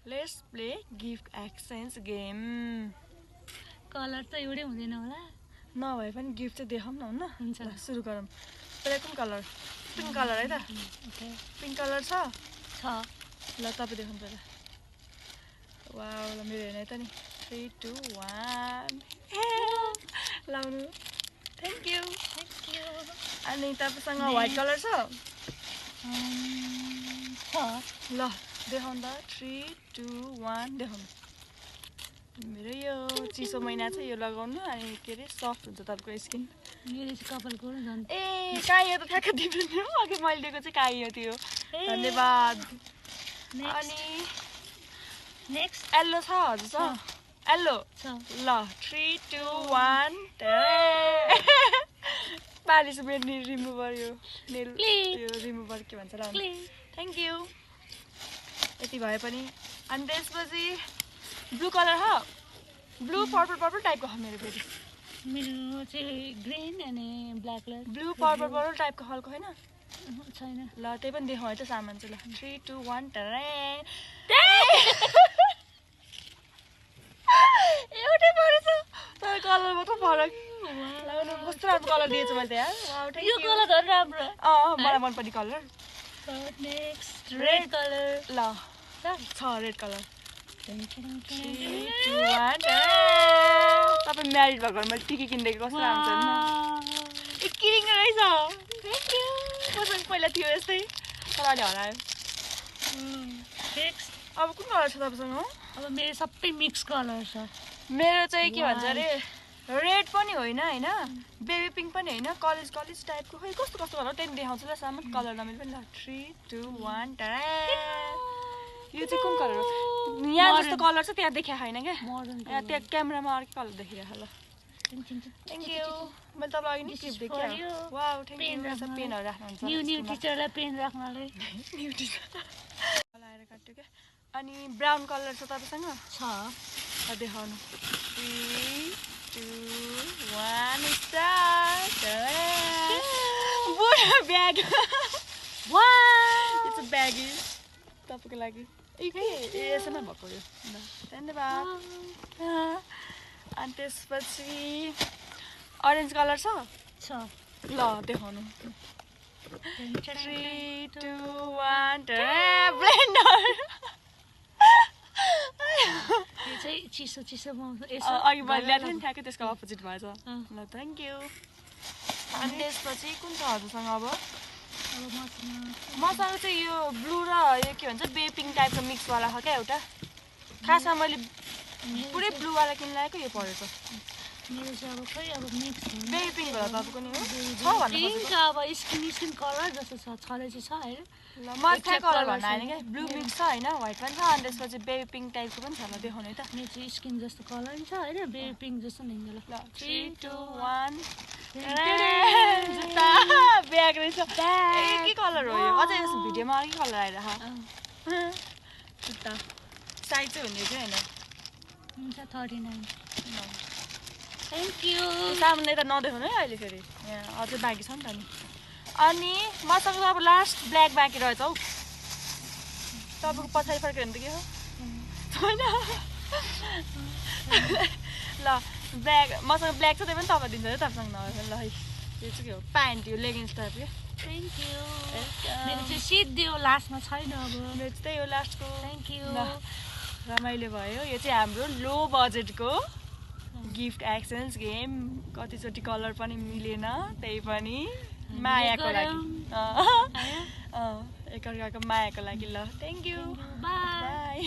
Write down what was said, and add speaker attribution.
Speaker 1: let's play gift exchange game
Speaker 2: colour त एउटै हुँदैन होला
Speaker 1: नभए पनि गिफ्ट चाहिँ देखाउँ न हुन्न
Speaker 2: हुन्छ
Speaker 1: ल सुरु गरौँ पहिला कुन कलर पिङ्क कलर है त
Speaker 2: ओके
Speaker 1: पिङ्क कलर छ
Speaker 2: छ
Speaker 1: ल तपाईँ देखाउनु पहिला वाउ ल मेरो हेर्ने त नि 3 2 1 लाउनु थ्याङ्क यू अनि तपाईँसँग व्हाइट कलर छ ल देखाउनु त 3 2 1 देखाउनु मेरो यो चिसो महिना छ यो लगाउनु अनि के अरे सफ्ट हुन्छ तपाईँको स्किन
Speaker 2: मेरो चाहिँ कपालको झन्
Speaker 1: ए काइयो त ठ्याक्क दिनु अघि मैले दिएको चाहिँ काइयो थियो धन्यवाद अनि
Speaker 2: नेक्स्ट
Speaker 1: येल्लो छ हजुर छ येल्लो
Speaker 2: छ
Speaker 1: ल 3 2 1 पालिस मेरो नि रिमुभर यो नेल यो रिमुभर के भन्छ ल थ्याङ्क यू यति भए पनि अनि त्यसपछि ब्लू कलर ह ब्लू पर्पल पर्पल टाइपको ह मेरो फेरि
Speaker 2: मेरो चाहिँ ग्रीन अनि black colour
Speaker 1: blue purple purple टाइपको खालको होइन
Speaker 2: छैन
Speaker 1: ल त्यही पनि देखाउँ है त सामान चाहिँ ल 3 2 1 एउटै परेछ तर कलर मात्र फरक लाउनु कस्तो राम्रो कलर दिएछु मैले यार वाउ थ्याङ्क
Speaker 2: यो कलर झन् राम्रो
Speaker 1: मलाई मनपर्ने कलर
Speaker 2: नेक्स्ट रेड कलर
Speaker 1: ल छ रेड कलर 3 2 1 तपाईँ म्यारिड भएको मैले टिकी किनिदिएको कस्तो राम्रो हुन्छ ए किरिङ रहेछ थ्याङ्क यू मसँग पहिला थियो यस्तै तर अहिले हरायो
Speaker 2: नेक्स्ट
Speaker 1: अब कुन कलर छ तपाईँसँग
Speaker 2: अब मेरो सबै मिक्स कलर छ
Speaker 1: मेरो चाहिँ के भन्छ अरे रेड पनि होइन होइन बेबी पिङ्क पनि होइन कलेज कलेज टाइपको खै कस्तो कस्तो कलर त्यहाँदेखि देखाउँछु ल सामान कलर नमिल पनि ल 3 2 1 यो चाहिँ कुन कलर हो यहाँ जस्तो कलर छ त्यहाँ देखिया छैन क्या यहाँ त्यहाँ क्यामेरामा अर्कै कलर देखिरहेको ल थ्याङ्क यू मैले तपाईँलाई अघि नै क्लिप देखेँ वाउ थ्याङ्क यू पेनहरू राख्नुहुन्छ
Speaker 2: न्यू टिचरलाई पेन राख्नलाई
Speaker 1: न्यू टिचर लगाएर काट्यो क्या अनि ब्राउन कलर छ तपाईँसँग
Speaker 2: छ
Speaker 1: देखाउनु 3 2 1 स्टार्ट बुढो bag
Speaker 2: wow
Speaker 1: it's a baggy तपाईँको लागि यसमा भएको यो धन्यवाद अनि त्यसपछि अरेन्ज कलर छ ल देखाउनु 3 2 1 ब्लेन्डर
Speaker 2: यो चाहिँ चिसो चिसो
Speaker 1: अघि मैले ल्याएको थिएँ नि ठ्याक्कै त्यसको अपोजिट भएछ ल थ्याङ्क यू अनि त्यसपछि कुन छ हजुरसँग अब मसँग चाहिँ यो ब्लू र यो के भन्छ बेबी पिङ्क टाइपको मिक्सवाला छ क्या एउटा खासमा मैले पुरै ब्लूवाला किन ल्याएको यो परेछ
Speaker 2: मेरो चाहिँ अब खै अब मिक्स
Speaker 1: बेबी पिङ्क होला तपाईँको नि हो छ भन्नु
Speaker 2: पिङ्क अब स्किन कलर जस्तो छ छँदै छ हैन
Speaker 1: ल म ठ्याक कलर भन्न आएन क्या ब्लू मिक्स छ होइन व्हाइट पनि छ अनि त्यसपछि बेबी पिङ्क टाइपको पनि छ ल देखाउनु है त
Speaker 2: मेरो चाहिँ स्किन जस्तो कलर नि छ हैन बेबी पिङ्क जस्तो नि ल
Speaker 1: 3 2 1 जुत्ता ब्याग रहेछ के कलर हो यो अझै यस भिडियोमा अर्कै कलर आइरह जुत्ता साइज चाहिँ हुने चाहिँ होइन
Speaker 2: हुन्छ 39 थ्याङ्क यू
Speaker 1: सामने त नदेखाउनु है अहिले फेरि यहाँ अझै बाँकी छ नि त नि अनि मसँग अब लास्ट ब्ल्याक बाँकी रहेछ हौ तपाईँको पछाडि फर्केर भने त के हो छैन ल ब्ल्याक मसँग ब्ल्याक छ त्यही पनि तपाईँ दिन्छ है तपाईँसँग नभए ल है यो चाहिँ के हो प्यान्ट यो लेगिन्स टाइप क्या
Speaker 2: थ्याङ्क यू मेरो चाहिँ सिद्धो लास्टमा छैन अब
Speaker 1: मेरो चाहिँ त्यही हो लास्टको
Speaker 2: थ्याङ्क यू
Speaker 1: रमाइलो भयो यो चाहिँ हाम्रो लो बजेटको गिफ्ट एक्सचेन्ज गेम कतिचोटि कलर पनि मिलेन त्यही पनि मायाको लागि एकअर्काको मायाको लागि ल थ्याङ्क यू
Speaker 2: बाई